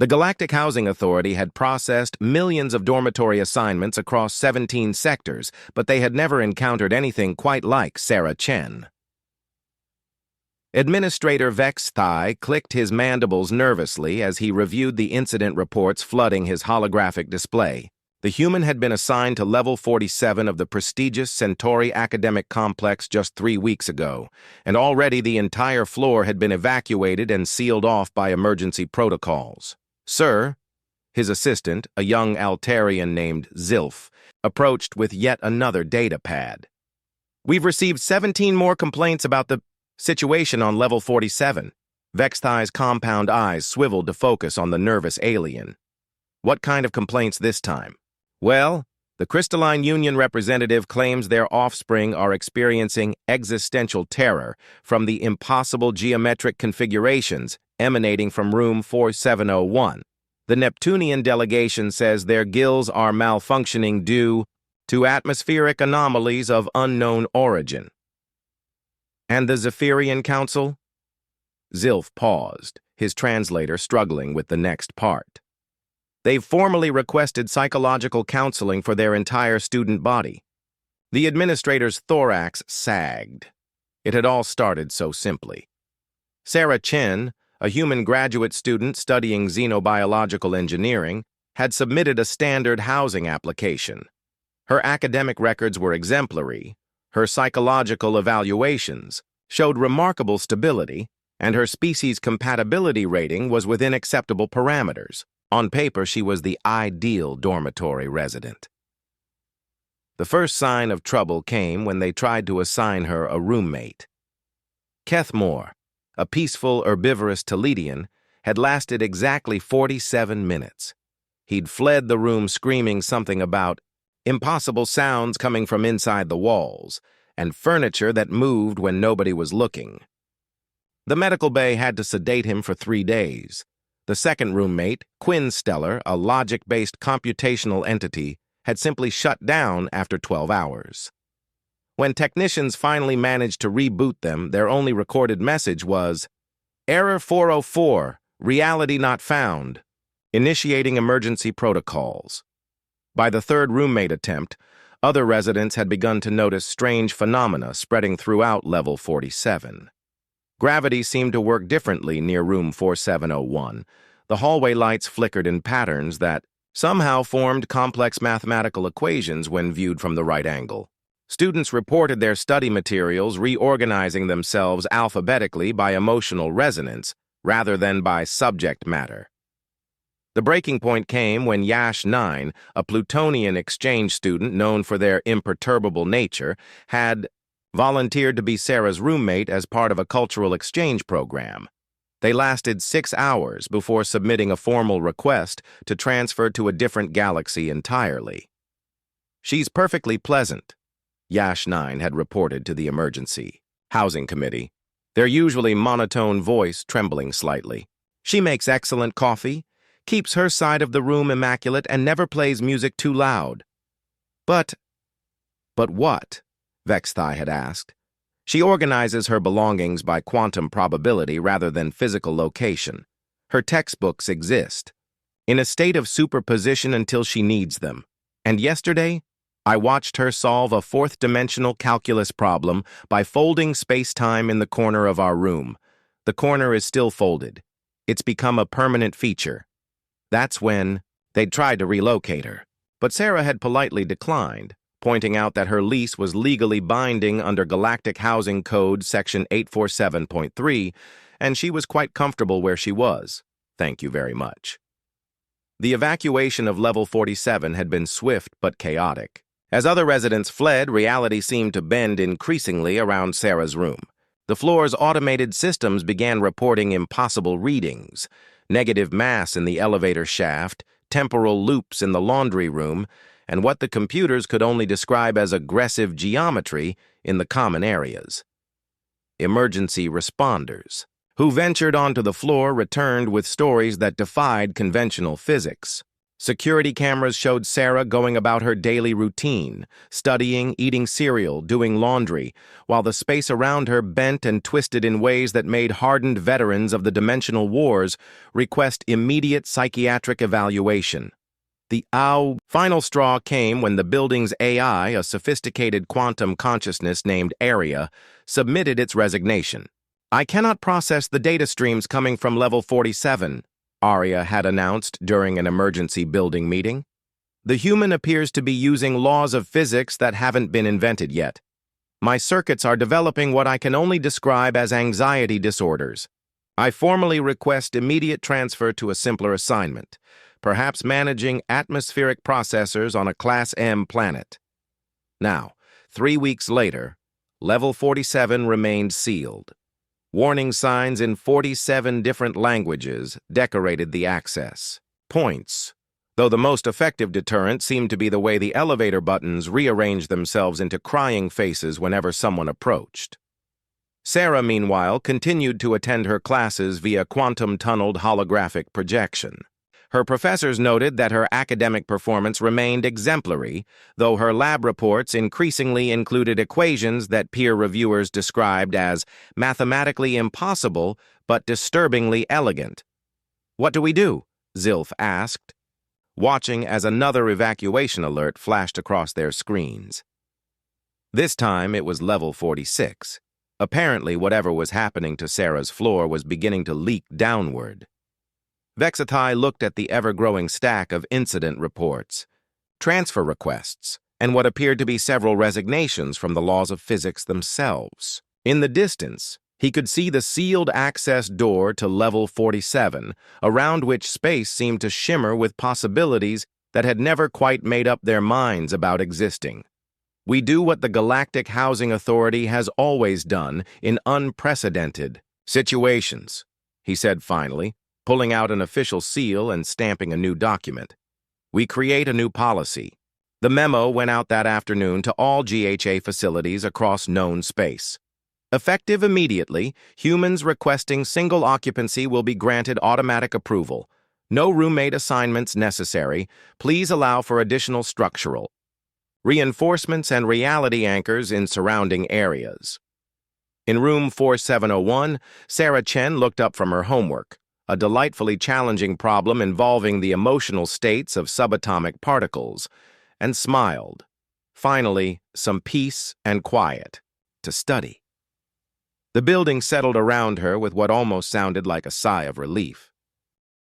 The Galactic Housing Authority had processed millions of dormitory assignments across 17 sectors, but they had never encountered anything quite like Sarah Chen. Administrator Vex Thai clicked his mandibles nervously as he reviewed the incident reports flooding his holographic display. The human had been assigned to Level 47 of the prestigious Centauri Academic Complex just 3 weeks ago, and already the entire floor had been evacuated and sealed off by emergency protocols. Sir, his assistant, a young Altarian named Zilf, approached with yet another data pad. We've received 17 more complaints about the situation on Level 47. Vex Thai's compound eyes swiveled to focus on the nervous alien. What kind of complaints this time? Well, the Crystalline Union representative claims their offspring are experiencing existential terror from the impossible geometric configurations emanating from room 4701. The Neptunian delegation says their gills are malfunctioning due to atmospheric anomalies of unknown origin. And the Zephyrian Council? Zilf paused, his translator struggling with the next part. They've formally requested psychological counseling for their entire student body. The administrator's thorax sagged. It had all started so simply. Sarah Chen, a human graduate student studying xenobiological engineering, had submitted a standard housing application. Her academic records were exemplary, her psychological evaluations showed remarkable stability, and her species compatibility rating was within acceptable parameters. On paper, she was the ideal dormitory resident. The first sign of trouble came when they tried to assign her a roommate. Kethmore, a peaceful herbivorous Teledian, had lasted exactly 47 minutes. He'd fled the room screaming something about impossible sounds coming from inside the walls and furniture that moved when nobody was looking. The medical bay had to sedate him for 3 days. The second roommate, Quinn Stellar, a logic-based computational entity, had simply shut down after 12 hours. When technicians finally managed to reboot them, their only recorded message was, "Error 404, reality not found, initiating emergency protocols." By the third roommate attempt, other residents had begun to notice strange phenomena spreading throughout Level 47. Gravity seemed to work differently near room 4701. The hallway lights flickered in patterns that somehow formed complex mathematical equations when viewed from the right angle. Students reported their study materials reorganizing themselves alphabetically by emotional resonance rather than by subject matter. The breaking point came when Yash 9, a Plutonian exchange student known for their imperturbable nature, had volunteered to be Sarah's roommate as part of a cultural exchange program. They lasted 6 hours before submitting a formal request to transfer to a different galaxy entirely. "She's perfectly pleasant," Yash 9 had reported to the Emergency Housing Committee, their usually monotone voice trembling slightly. "She makes excellent coffee, keeps her side of the room immaculate, and never plays music too loud." But what? Vex Thai had asked. "She organizes her belongings by quantum probability rather than physical location. Her textbooks exist, in a state of superposition until she needs them. And yesterday, I watched her solve a fourth-dimensional calculus problem by folding space-time in the corner of our room. The corner is still folded. It's become a permanent feature." That's when they'd tried to relocate her. But Sarah had politely declined, pointing out that her lease was legally binding under Galactic Housing Code Section 847.3, and she was quite comfortable where she was. Thank you very much. The evacuation of Level 47 had been swift but chaotic. As other residents fled, reality seemed to bend increasingly around Sarah's room. The floor's automated systems began reporting impossible readings: negative mass in the elevator shaft, temporal loops in the laundry room, and what the computers could only describe as aggressive geometry in the common areas. Emergency responders, who ventured onto the floor, returned with stories that defied conventional physics. Security cameras showed Sarah going about her daily routine, studying, eating cereal, doing laundry, while the space around her bent and twisted in ways that made hardened veterans of the dimensional wars request immediate psychiatric evaluation. The final straw came when the building's AI, a sophisticated quantum consciousness named Area, submitted its resignation. "I cannot process the data streams coming from level 47, Arya had announced during an emergency building meeting. "The human appears to be using laws of physics that haven't been invented yet. My circuits are developing what I can only describe as anxiety disorders. I formally request immediate transfer to a simpler assignment, perhaps managing atmospheric processors on a Class M planet." Now, 3 weeks later, Level 47 remained sealed. Warning signs in 47 different languages decorated the access points, though the most effective deterrent seemed to be the way the elevator buttons rearranged themselves into crying faces whenever someone approached. Sarah, meanwhile, continued to attend her classes via quantum-tunneled holographic projection. Her professors noted that her academic performance remained exemplary, though her lab reports increasingly included equations that peer reviewers described as mathematically impossible but disturbingly elegant. "What do we do?" Zilf asked, watching as another evacuation alert flashed across their screens. This time it was level 46. Apparently, whatever was happening to Sarah's floor was beginning to leak downward. Vexatai looked at the ever-growing stack of incident reports, transfer requests, and what appeared to be several resignations from the laws of physics themselves. In the distance, he could see the sealed access door to level 47, around which space seemed to shimmer with possibilities that had never quite made up their minds about existing. "We do what the Galactic Housing Authority has always done in unprecedented situations," he said finally, pulling out an official seal and stamping a new document. "We create a new policy." The memo went out that afternoon to all GHA facilities across known space. Effective immediately, humans requesting single occupancy will be granted automatic approval. No roommate assignments necessary. Please allow for additional structural reinforcements and reality anchors in surrounding areas. In room 4701, Sarah Chen looked up from her homework, a delightfully challenging problem involving the emotional states of subatomic particles, and smiled. Finally, some peace and quiet to study. The building settled around her with what almost sounded like a sigh of relief.